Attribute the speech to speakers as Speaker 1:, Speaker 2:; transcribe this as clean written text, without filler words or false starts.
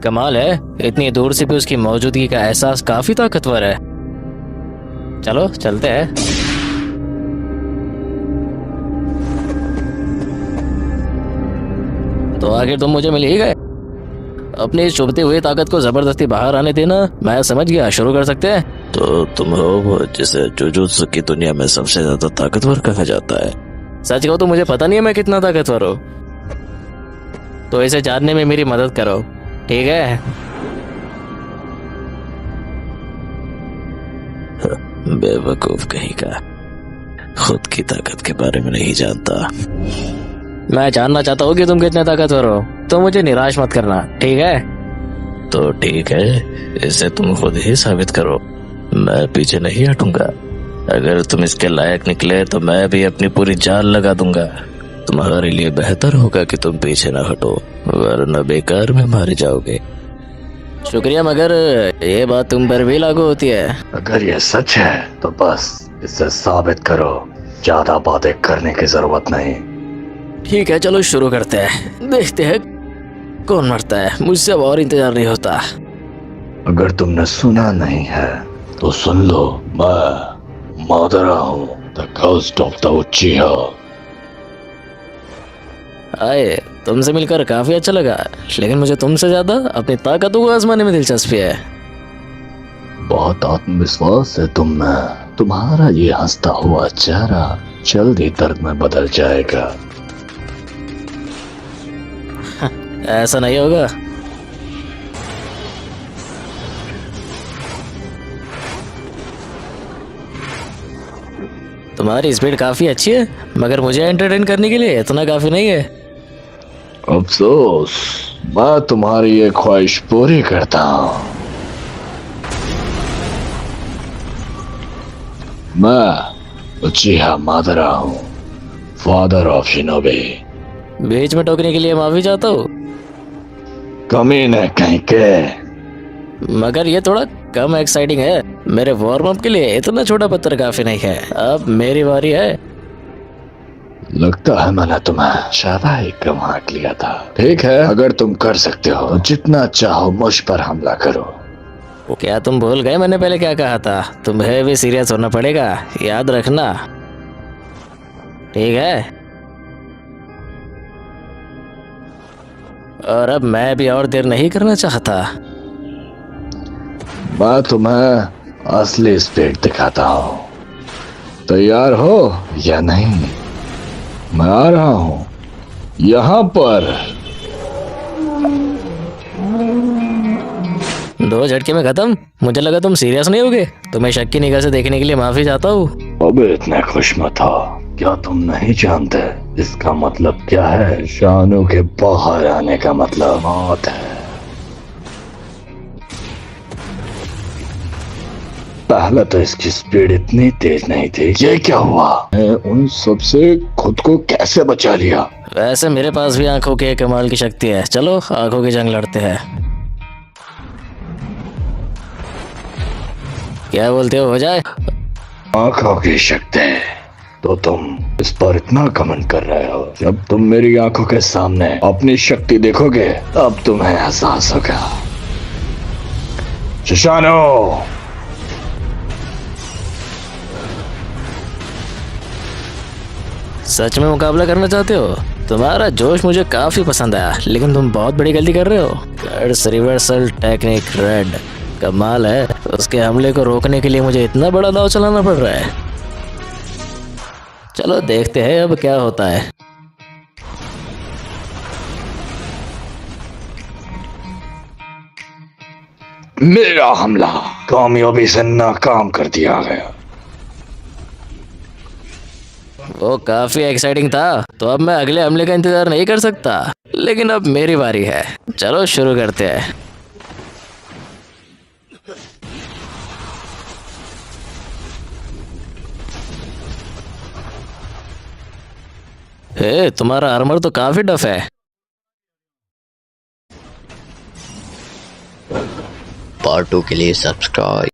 Speaker 1: कमाल है, इतनी दूर से भी उसकी मौजूदगी का एहसास काफी ताकतवर है। चलो चलते हैं। तो आखिर तुम मुझे मिल ही गए। अपनी इस चुभती हुई ताकत को जबरदस्ती बाहर आने देना, मैं समझ गया, शुरू कर सकते हैं।
Speaker 2: तो तुम हो वो जिसे जुजुत्सु की दुनिया में सबसे ज्यादा ताकतवर कहा जाता है।
Speaker 1: सच कहो तो मुझे पता नहीं है मैं कितना ताकतवर हूँ, तो इसे जानने में मेरी मदद करो, ठीक है?
Speaker 2: बेवकूफ कहीं का, खुद की ताकत के बारे में नहीं जानता।
Speaker 1: मैं जानना चाहता हूँ कि तुम कितने ताकतवर हो, तो मुझे निराश मत करना, ठीक है?
Speaker 2: तो ठीक है, इसे तुम खुद ही साबित करो, मैं पीछे नहीं हटूंगा। अगर तुम इसके लायक निकले तो मैं भी अपनी पूरी जान लगा दूंगा। तुम्हारे लिए बेहतर होगा कि तुम पीछे न हटो, वरना बेकार में मारे जाओगे।
Speaker 1: शुक्रिया, मगर ये बात तुम पर भी लागू होती है।
Speaker 3: अगर ये सच है तो बस इसे साबित करो, ज्यादा बातें करने की जरूरत नहीं।
Speaker 1: ठीक है, चलो शुरू करते हैं, देखते हैं कौन मरता है। मुझसे अब और इंतजार नहीं होता।
Speaker 3: अगर तुमने सुना नहीं है तो सुन लो, मैं मादरा हूँ, द घोस्ट ऑफ द उचिहा।
Speaker 1: आए, तुमसे मिलकर काफी अच्छा लगा, लेकिन मुझे तुमसे ज्यादा अपनी ताकतों को आजमाने में दिलचस्पी है।
Speaker 3: बहुत आत्मविश्वास है तुम में, तुम्हारा ये हंसता हुआ चेहरा जल्द ही दर्द में बदल जाएगा।
Speaker 1: ऐसा नहीं होगा। तुम्हारी स्पीड काफी अच्छी है, मगर मुझे एंटरटेन करने के लिए इतना काफी नहीं है।
Speaker 3: अफसोस, मैं तुम्हारी ये ख्वाहिश पूरी करता हूँ। मैं उचिहा मादरा हूँ, फादर ऑफ शिनोबी।
Speaker 1: बीच में टोकने के लिए माफी चाहता हूँ,
Speaker 3: कमीने कहीं के।
Speaker 1: मगर ये थोड़ा कम एक्साइटिंग है। मेरे वार्म अप के लिए इतना छोटा पत्थर काफी नहीं है। अब मेरी बारी है।
Speaker 3: लगता है मैंने तुम्हें ज्यादा ही कम आंक लिया था। ठीक है, अगर तुम कर सकते हो तो जितना चाहो मुझ पर हमला करो।
Speaker 1: क्या तुम भूल गए मैंने पहले क्या कहा था? तुम्हें भी सीरियस होना पड़ेगा, याद रखना, ठीक है? और अब मैं भी और देर नहीं करना चाहता।
Speaker 3: मैं तुम्हें असली स्पीड दिखाता हूँ। तैयार हो या नहीं? मैं आ रहा हूँ यहाँ पर।
Speaker 1: 2 झटके में खत्म। मुझे लगा तुम सीरियस नहीं होगे। तुम्हें शक की निगाह से देखने के लिए माफी चाहता हूँ।
Speaker 3: अब इतने खुश मत हो। क्या तुम नहीं जानते इसका मतलब क्या है? शानों के बाहर आने का मतलब मौत है। पहले तो इसकी स्पीड इतनी तेज नहीं थी। ये क्या हुआ? उन सबसे खुद को कैसे बचा लिया?
Speaker 1: वैसे मेरे पास भी आंखों के कमाल की शक्ति है। चलो आंखों की जंग लड़ते हैं। क्या बोलते हो जाए?
Speaker 3: आंखों की शक्ति? तो तुम इस पर इतना घमंड कर रहे हो। जब तुम मेरी आंखों के सामने अपनी शक्ति देखोगे तब तुम्हें एहसास होगा। शिशानो,
Speaker 1: सच में मुकाबला करना चाहते हो? तुम्हारा जोश मुझे काफी पसंद आया, लेकिन तुम बहुत बड़ी गलती कर रहे हो। रिवर्सल टेक्निक रेड कमाल है। उसके हमले को रोकने के लिए मुझे इतना बड़ा दांव चलाना पड़ रहा है। चलो देखते हैं अब क्या होता है।
Speaker 3: मेरा हमला कामयाबी से नाकाम कर दिया गया।
Speaker 1: वो काफी एक्साइटिंग था, तो अब मैं अगले हमले का इंतजार नहीं कर सकता। लेकिन अब मेरी बारी है। चलो शुरू करते हैं। हे, तुम्हारा आर्मर तो काफी टफ है।
Speaker 4: पार्ट 2 के लिए सब्सक्राइब